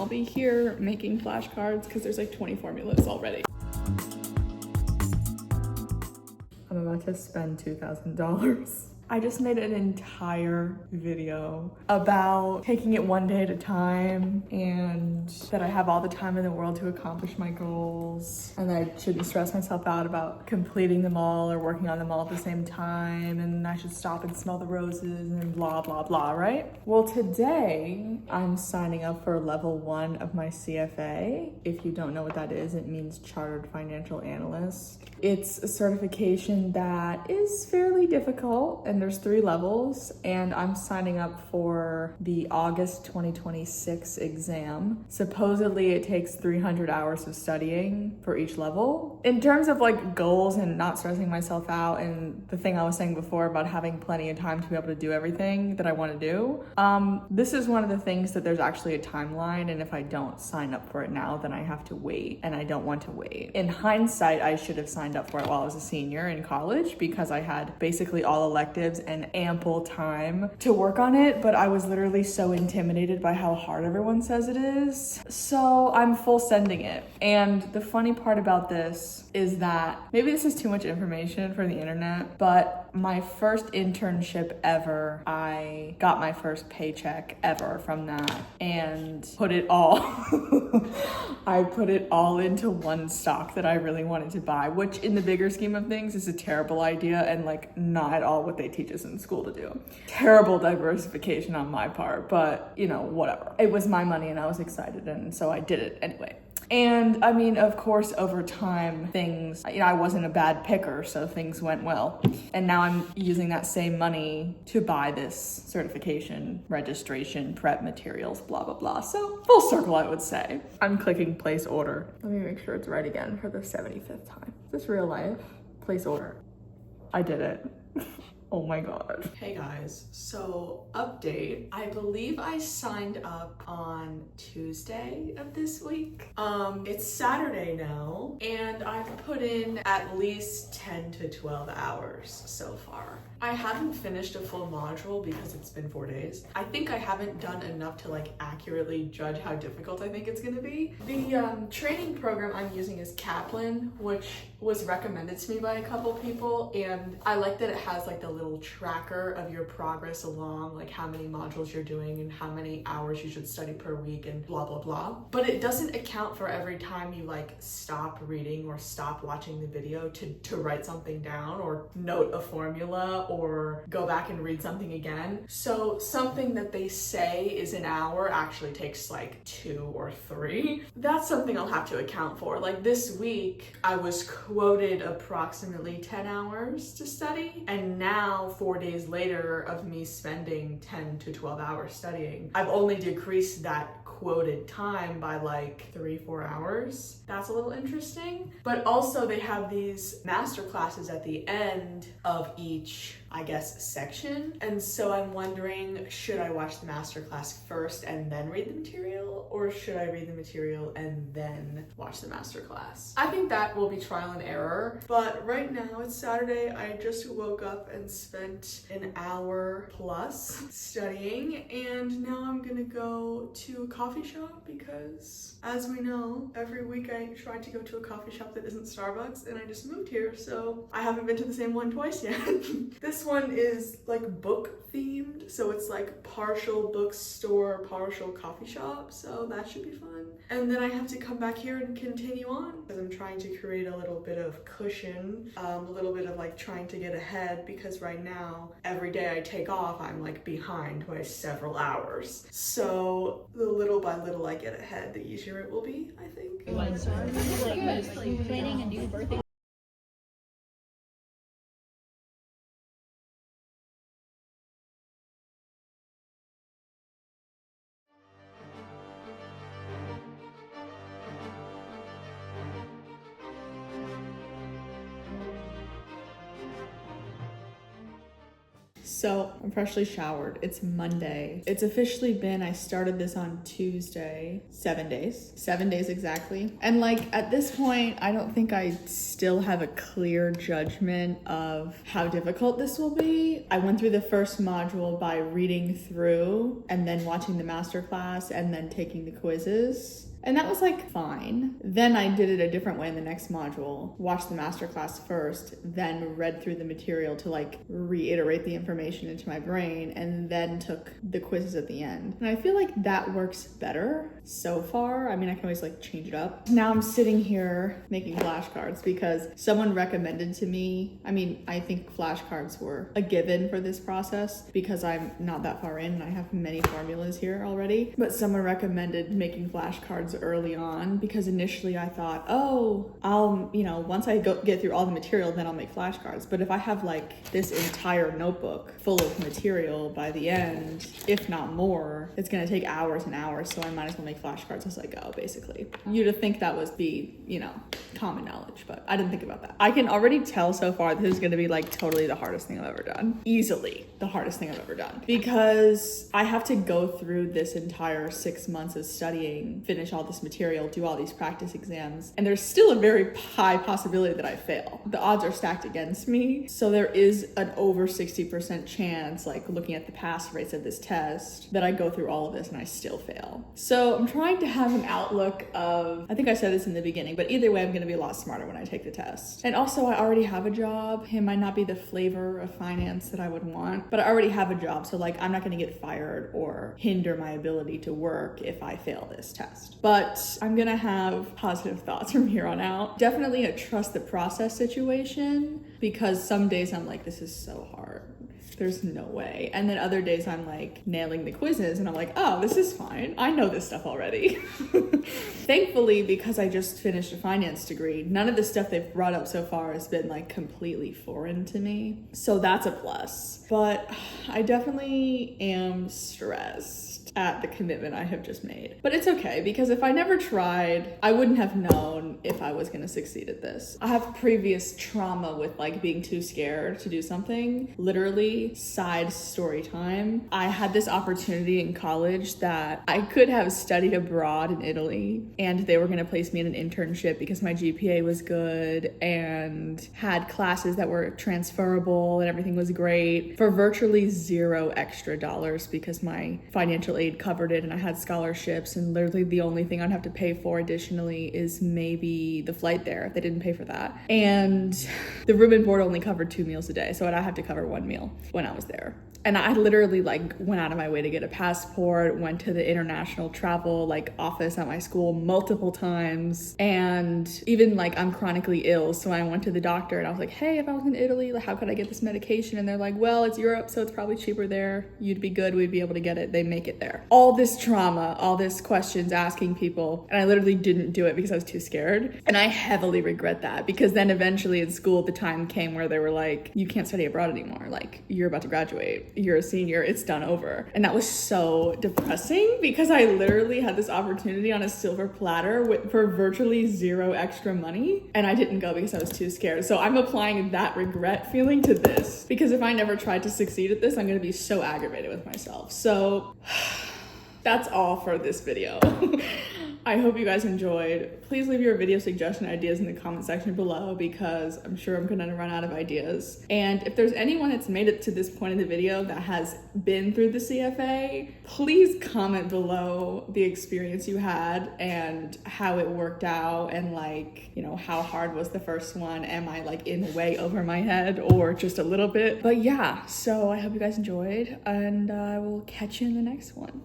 I'll be here making flashcards because there's like 20 formulas already. I'm about to spend $2,000. I just made an entire video about taking it one day at a time and that I have all the time in the world to accomplish my goals and that I shouldn't stress myself out about completing them all or working on them all at the same time and I should stop and smell the roses and blah, blah, blah, right? Well, today I'm signing up for level 1 of my CFA. If you don't know what that is, it means Chartered Financial Analyst. It's a certification that is fairly difficult and there's 3 levels and I'm signing up for the August 2026 exam. Supposedly it takes 300 hours of studying for each level. In terms of like goals and not stressing myself out and the thing I was saying before about having plenty of time to be able to do everything that I want to do, this is one of the things that there's actually a timeline, and if I don't sign up for it now, then I have to wait, and I don't want to wait. In hindsight, I should have signed up for it while I was a senior in college because I had basically all electives and ample time to work on it, but I was literally so intimidated by how hard everyone says it is. So I'm full sending it. And the funny part about this is that maybe this is too much information for the internet, but my first internship ever, I got my first paycheck ever from that and put it all, I put it all into one stock that I really wanted to buy, which in the bigger scheme of things is a terrible idea and like not at all what they teach us in school to do. Terrible diversification on my part, but you know, whatever. It was my money and I was excited and so I did it anyway. And I mean, of course, over time, things, you know, I wasn't a bad picker, so things went well. And now I'm using that same money to buy this certification, registration, prep materials, blah, blah, blah. So full circle, I would say. I'm clicking place order. Let me make sure it's right again for the 75th time. Is this real life? Place order. I did it. Oh my God. Hey guys, so update. I believe I signed up on Tuesday of this week. It's Saturday now, and I've put in at least 10 to 12 hours so far. I haven't finished a full module because it's been 4 days. I think I haven't done enough to like accurately judge how difficult I think it's gonna be. The training program I'm using is Kaplan, which was recommended to me by a couple people, and I like that it has like the little tracker of your progress along, like how many modules you're doing and how many hours you should study per week and blah, blah, blah. But it doesn't account for every time you like stop reading or stop watching the video to write something down or note a formula or go back and read something again. So something that they say is an hour actually takes like 2 or 3. That's something I'll have to account for. Like this week, I was quoted approximately 10 hours to study, and now 4 days later of me spending 10 to 12 hours studying, I've only decreased that quoted time by like 3-4 hours. That's a little interesting. But also they have these master classes at the end of each, I guess, section. And so I'm wondering, should I watch the master class first and then read the material, or should I read the material and then watch the master class? I think that will be trial and error, but right now it's Saturday. I just woke up and spent an hour plus studying, and now I'm gonna go to a coffee shop because, as we know, every week I try to go to a coffee shop that isn't Starbucks, and I just moved here, so I haven't been to the same one twice yet. This one is like book themed, so it's like partial bookstore, partial coffee shop, so that should be fun. And then I have to come back here and continue on because I'm trying to create a little bit of cushion, a little bit of like trying to get ahead, because right now every day I take off I'm like behind by several hours. So the little by little I get ahead, the easier it will be, I think. Planning a new birthday. So I'm freshly showered. It's Monday. It's officially been, I started this on Tuesday, 7 days. 7 days exactly. And like at this point, I don't think I still have a clear judgment of how difficult this will be. I went through the first module by reading through and then watching the masterclass and then taking the quizzes. And that was like fine. Then I did it a different way in the next module. Watched the masterclass first, then read through the material to like reiterate the information into my brain, and then took the quizzes at the end. And I feel like that works better so far. I mean, I can always like change it up. Now I'm sitting here making flashcards because someone recommended to me, I mean, I think flashcards were a given for this process because I'm not that far in and I have many formulas here already. But someone recommended making flashcards early on because initially I thought, oh, I'll, once I get through all the material, then I'll make flashcards. But if I have like this entire notebook full of material by the end, if not more, it's gonna take hours and hours. So I might as well make flashcards as I go, basically. You'd think that was common knowledge, but I didn't think about that. I can already tell so far this is gonna be like totally the hardest thing I've ever done. Easily the hardest thing I've ever done. Because I have to go through this entire 6 months of studying, finish all this material, do all these practice exams, and there's still a very high possibility that I fail. The odds are stacked against me, so there is an over 60% chance, like looking at the pass rates of this test, that I go through all of this and I still fail. So I'm trying to have an outlook of, I think I said this in the beginning, but either way I'm gonna be a lot smarter when I take the test. And also I already have a job. It might not be the flavor of finance that I would want, but I already have a job, so like I'm not gonna get fired or hinder my ability to work if I fail this test. But I'm gonna have positive thoughts from here on out. Definitely a trust the process situation, because some days I'm like, this is so hard. There's no way. And then other days I'm like nailing the quizzes and I'm like, oh, this is fine. I know this stuff already. Thankfully, because I just finished a finance degree, none of the stuff they've brought up so far has been like completely foreign to me. So that's a plus. But I definitely am stressed at the commitment I have just made. But it's okay, because if I never tried, I wouldn't have known if I was gonna succeed at this. I have previous trauma with like being too scared to do something. Literally, side story time. I had this opportunity in college that I could have studied abroad in Italy, and they were gonna place me in an internship because my GPA was good and had classes that were transferable and everything was great for virtually $0 extra because my financial aid covered it and I had scholarships, and literally the only thing I'd have to pay for additionally is maybe the flight there. They didn't pay for that. And the room and board only covered 2 meals a day, so I'd have to cover 1 meal when I was there. And I literally like went out of my way to get a passport, went to the international travel like office at my school multiple times. And even like I'm chronically ill, so I went to the doctor and I was like, hey, if I was in Italy, like how could I get this medication? And they're like, well, it's Europe, so it's probably cheaper there. You'd be good, we'd be able to get it. They make it there. All this trauma, all this questions asking people, and I literally didn't do it because I was too scared. And I heavily regret that, because then eventually in school the time came where they were like, you can't study abroad anymore. Like, you're about to graduate. You're a senior, it's done over. And that was so depressing, because I literally had this opportunity on a silver platter for virtually $0 extra money, and I didn't go because I was too scared. So I'm applying that regret feeling to this, because if I never tried to succeed at this, I'm gonna be so aggravated with myself. So that's all for this video. I hope you guys enjoyed. Please leave your video suggestion ideas in the comment section below, because I'm sure I'm gonna run out of ideas. And if there's anyone that's made it to this point in the video that has been through the CFA, please comment below the experience you had and how it worked out, and like, how hard was the first one? Am I like in way over my head or just a little bit? But yeah, so I hope you guys enjoyed, and I will catch you in the next one.